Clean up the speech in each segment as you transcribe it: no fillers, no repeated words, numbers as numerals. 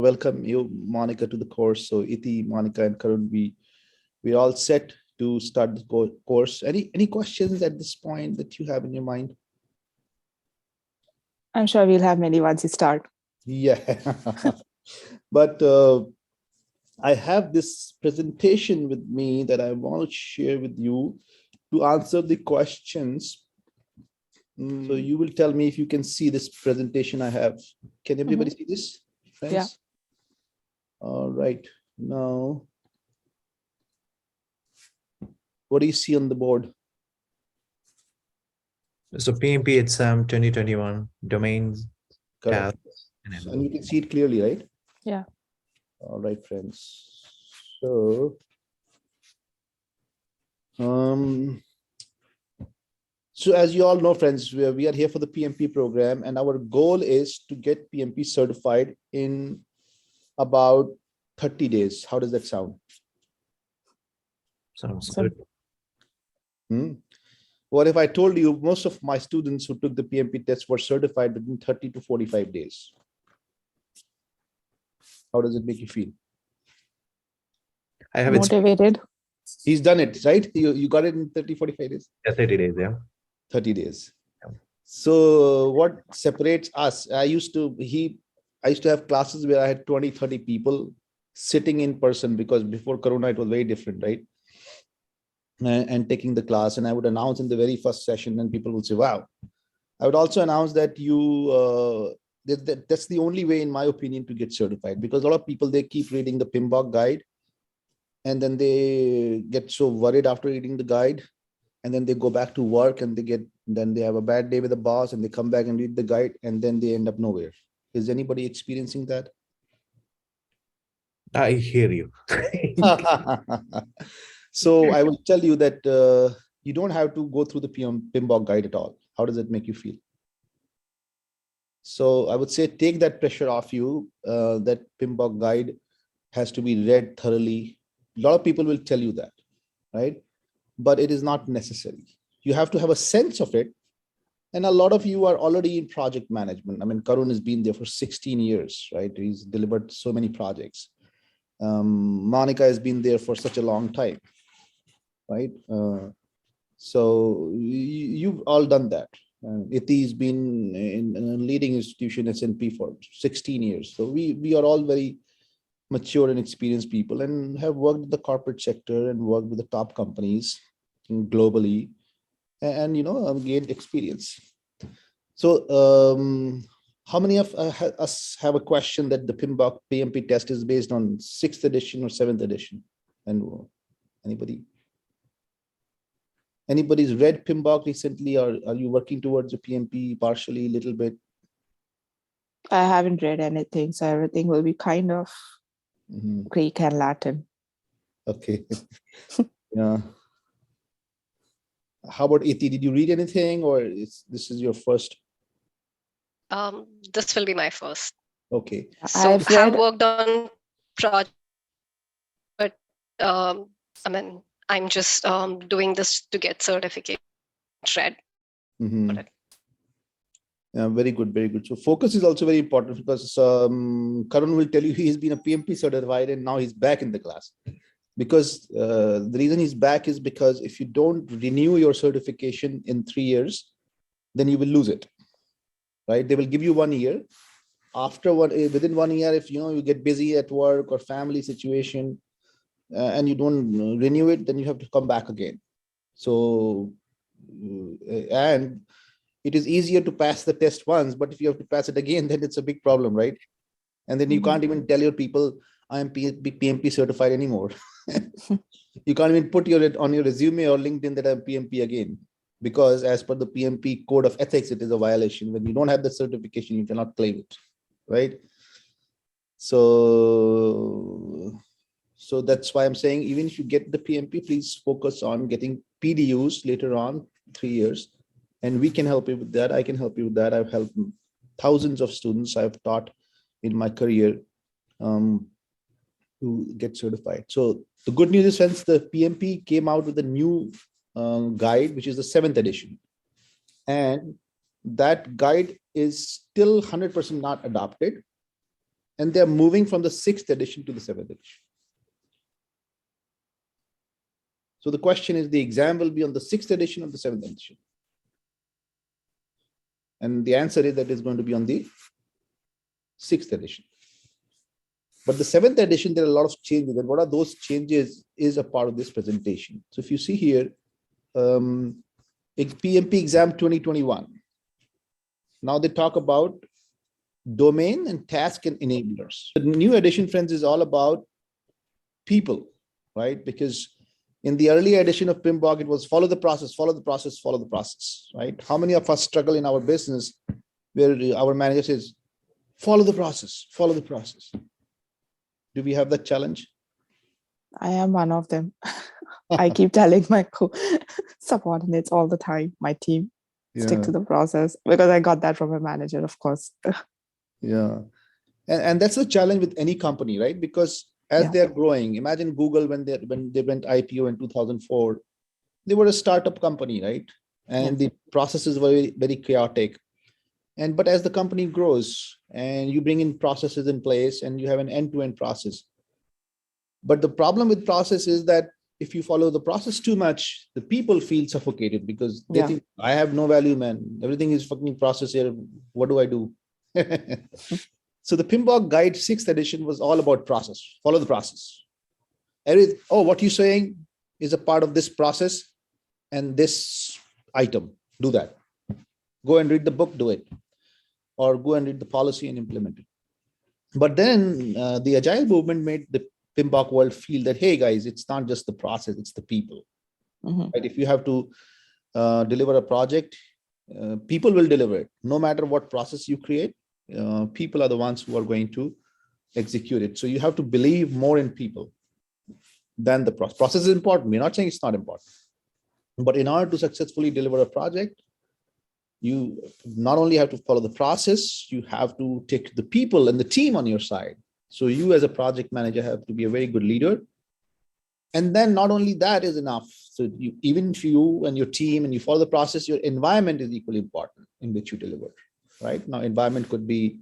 Welcome you, Monica, to the course. So Iti, Monica, and Karun, we're all set to start the course. Any questions at this point that you have in your mind? I'm sure we'll have many once you start. Yeah, but I have this presentation with me that I want to share with you to answer the questions. So you will tell me if you can see this presentation I have. Can everybody see this, friends? Yeah. All right. Now, what do you see on the board? So PMP exam 2021 domains. Correct. Tabs, And you can see it clearly, right? Yeah. All right, friends. So, as you all know, friends, we are here for the PMP program, and our goal is to get PMP certified in about 30 days. How does that sound? Sounds good. What if I told you most of my students who took the PMP test were certified within 30 to 45 days? How does it make you feel? I have Motivated. He's done it, right? You got it in 30, 45 days? 30 days, yeah. 30 days. Yeah. So what separates us? I used to have classes where I had 20, 30 people sitting in person, because before Corona, it was very different, right? And taking the class, and I would announce in the very first session, and people would say, wow. I would also announce that that's the only way, in my opinion, to get certified, because a lot of people, they keep reading the PMBOK guide, and then they get so worried after reading the guide, and then they go back to work, and then they have a bad day with the boss, and they come back and read the guide, and then they end up nowhere. Is anybody experiencing that? I hear you. So I will tell you that you don't have to go through the PMBOK guide at all. How does it make you feel? So I would say take that pressure off you. That PMBOK guide has to be read thoroughly. A lot of people will tell you that, right? But it is not necessary. You have to have a sense of it. And a lot of you are already in project management. I mean, Karun has been there for 16 years, right? He's delivered so many projects. Monica has been there for such a long time, right? So you've all done that. Iti's been in a leading institution, SNP, for 16 years. So we are all very mature and experienced people, and have worked with the corporate sector and worked with the top companies globally, and gained experience. So how many of us have a question that the PMBOK PMP test is based on 6th edition or 7th edition? And anybody's read PMBOK recently, or are you working towards a PMP partially, a little bit? I haven't read anything, so everything will be kind of Greek and Latin. Okay. Yeah. How about Iti? Did you read anything, or this is your first? This will be my first. Okay. So I have worked on project, but I mean, I'm just doing this to get certificate read. Yeah, very good, very good. So focus is also very important, because Karun will tell you he's been a PMP certified and now he's back in the class. Because the reason he's back is because if you don't renew your certification in 3 years, then you will lose it, right? They will give you 1 year. Within 1 year, if you get busy at work or family situation, and you don't renew it, then you have to come back again. So, and it is easier to pass the test once, but if you have to pass it again, then it's a big problem, right? And then you can't even tell your people, I am PMP certified anymore. You can't even put on your resume or LinkedIn that I'm PMP again, because as per the PMP code of ethics, it is a violation. When you don't have the certification, you cannot claim it, right? So that's why I'm saying, even if you get the PMP, please focus on getting PDUs later on, 3 years. And we can help you with that. I can help you with that. I've helped thousands of students I've taught in my career to get certified. So the good news is, since the PMP came out with a new guide, which is the 7th edition, and that guide is still 100% not adopted. and they're moving from the 6th edition to the 7th edition. So the question is, the exam will be on the 6th edition or the 7th edition? And the answer is that it's going to be on the 6th edition. But the 7th edition, there are a lot of changes. And what are those changes is a part of this presentation. So if you see here, PMP exam 2021. Now they talk about domain and task and enablers. The new edition, friends, is all about people, right? Because in the early edition of PMBOK, it was follow the process, follow the process, follow the process, right? How many of us struggle in our business where our manager says, follow the process, follow the process? Do we have that challenge? I am one of them. I keep telling my subordinates all the time, my team, stick to the process, because I got that from my manager, of course. Yeah. And that's the challenge with any company, right? Because as they're growing, imagine Google when they went IPO in 2004, they were a startup company, right? And the processes were very, very chaotic. But as the company grows and you bring in processes in place and you have an end-to-end process. But the problem with process is that if you follow the process too much, the people feel suffocated because they think, I have no value, man. Everything is fucking process here. What do I do? So the PMBOK Guide 6th edition was all about process. Follow the process. What you're saying is a part of this process and this item. Do that. Go and read the book, do it. Or go and read the policy and implement it. But then the Agile movement made the PMBOK world feel that, hey guys, it's not just the process, it's the people. Right? If you have to deliver a project, people will deliver it. No matter what process you create, people are the ones who are going to execute it. So you have to believe more in people than the process. Process is important. We're not saying it's not important. But in order to successfully deliver a project, you not only have to follow the process, you have to take the people and the team on your side. So you as a project manager have to be a very good leader. And then not only that is enough. So even if you and your team and you follow the process, your environment is equally important in which you deliver, right? Now, environment could be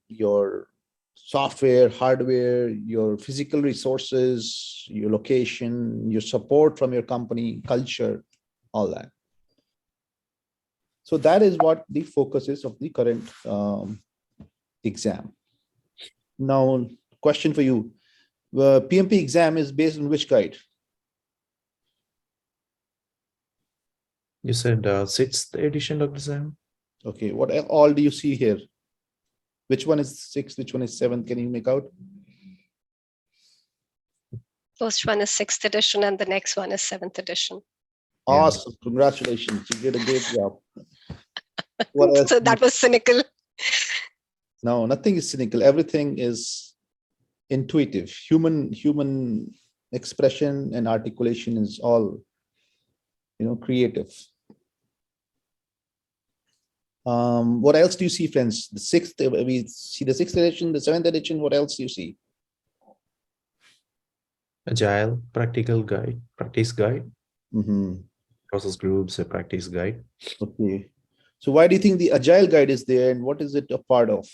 your software, hardware, your physical resources, your location, your support from your company, culture, all that. So that is what the focus is of the current exam. Now, question for you. The PMP exam is based on which guide? You said 6th edition, Dr. Sam? Okay, what all do you see here? Which one is 6th, which one is 7th? Can you make out? First one is 6th edition and the next one is 7th edition. Awesome, congratulations. You did a great job. What else? So that was cynical. No, nothing is cynical. Everything is intuitive. Human expression and articulation is all, creative. What else do you see, friends? The 6th, we see the 6th edition, the 7th edition. What else do you see? Agile, practical guide, practice guide, process groups, a practice guide. Okay. So why do you think the Agile guide is there and what is it a part of?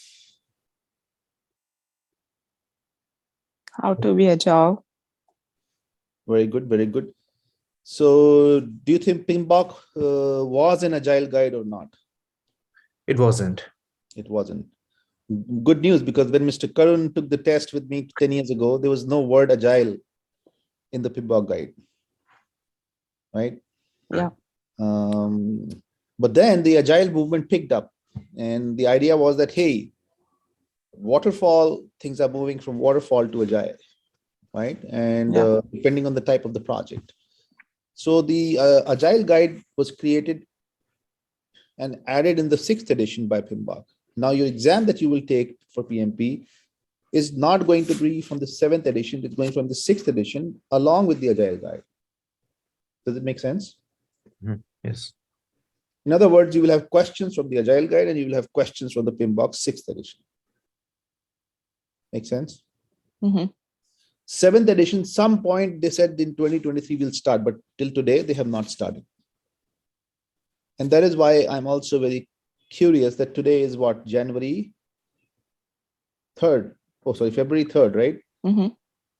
How to be agile. Very good, very good. So do you think PMBOK was an Agile guide or not? It wasn't. It wasn't. Good news, because when Mr. Karun took the test with me 10 years ago, there was no word Agile in the PMBOK guide, right? Yeah. But then the Agile movement picked up and the idea was that, hey, waterfall, things are moving from waterfall to Agile, right? And depending on the type of the project. So the Agile guide was created and added in the 6th edition by PMBOK. Now your exam that you will take for PMP is not going to be from the 7th edition, it's going from the 6th edition along with the Agile guide. Does it make sense? Yes. In other words, you will have questions from the Agile guide and you will have questions from the PMBOK 6th edition. Make sense? 7th edition, some point they said in 2023 will start, but till today they have not started. And that is why I'm also very curious that today is what, January 3rd. Oh, sorry, February 3rd, right? Mm-hmm.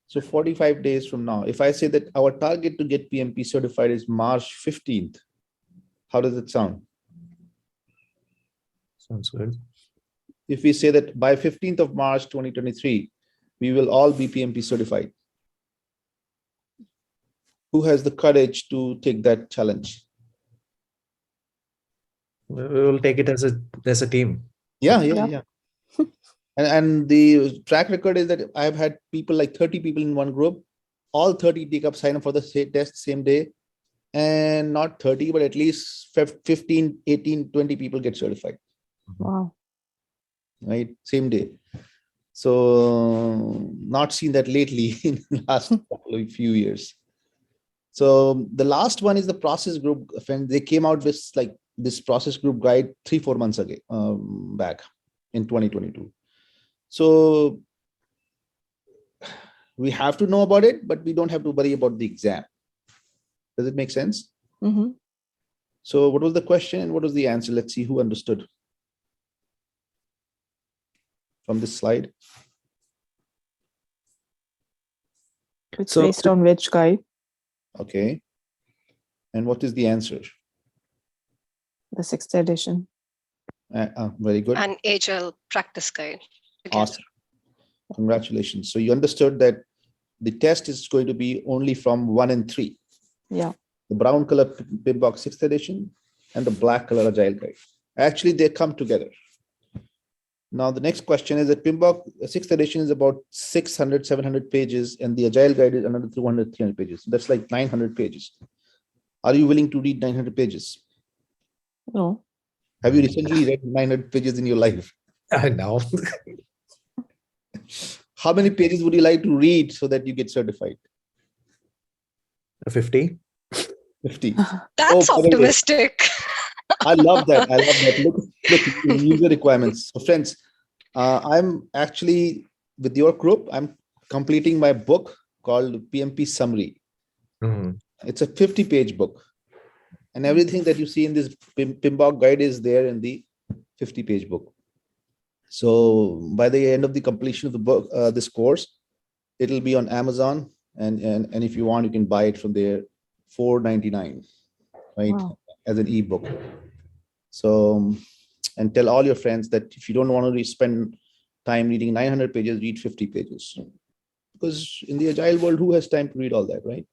So 45 days from now, if I say that our target to get PMP certified is March 15th, how does it sound? Sounds good. If we say that by 15th of March 2023, we will all be PMP certified. Who has the courage to take that challenge? We'll take it as a team. Yeah. And the track record is that I've had people like 30 people in one group, all 30 sign up for the test same day, and not 30, but at least 15, 18, 20 people get certified. Wow. Right? Same day. So not seen that lately in the last few years. So the last one is the process group. They came out with like this process group guide 3-4 months ago, back in 2022. So we have to know about it, but we don't have to worry about the exam. Does it make sense? Mm-hmm. So what was the question and what was the answer? Let's see who understood from this slide. It's So- based on which guide? Okay. And what is the answer? The 6th edition. Very good. An agile practice guide. together. Awesome. Congratulations. So you understood that the test is going to be only from 1 and 3. Yeah. The brown color PMBOK 6th edition and the black color Agile Guide. Actually, they come together. Now, the next question is that PMBOK 6th edition is about 600, 700 pages, and the Agile Guide is another 200, 300 pages. That's like 900 pages. Are you willing to read 900 pages? No. Have you recently read 900 pages in your life? No. How many pages would you like to read so that you get certified? 50. 50. That's by the way, optimistic. I love that. I love that. Look, user requirements. So friends, I'm actually with your group, I'm completing my book called PMP Summary. Mhm. It's a 50-page book. And everything that you see in this PMBOK guide is there in the 50-page book. So by the end of the completion of the book, this course, it'll be on Amazon. And if you want, you can buy it from there, $4.99, right? Wow. As an ebook. So, and tell all your friends that if you don't want to spend time reading 900 pages, read 50 pages. Because in the agile world, who has time to read all that, right?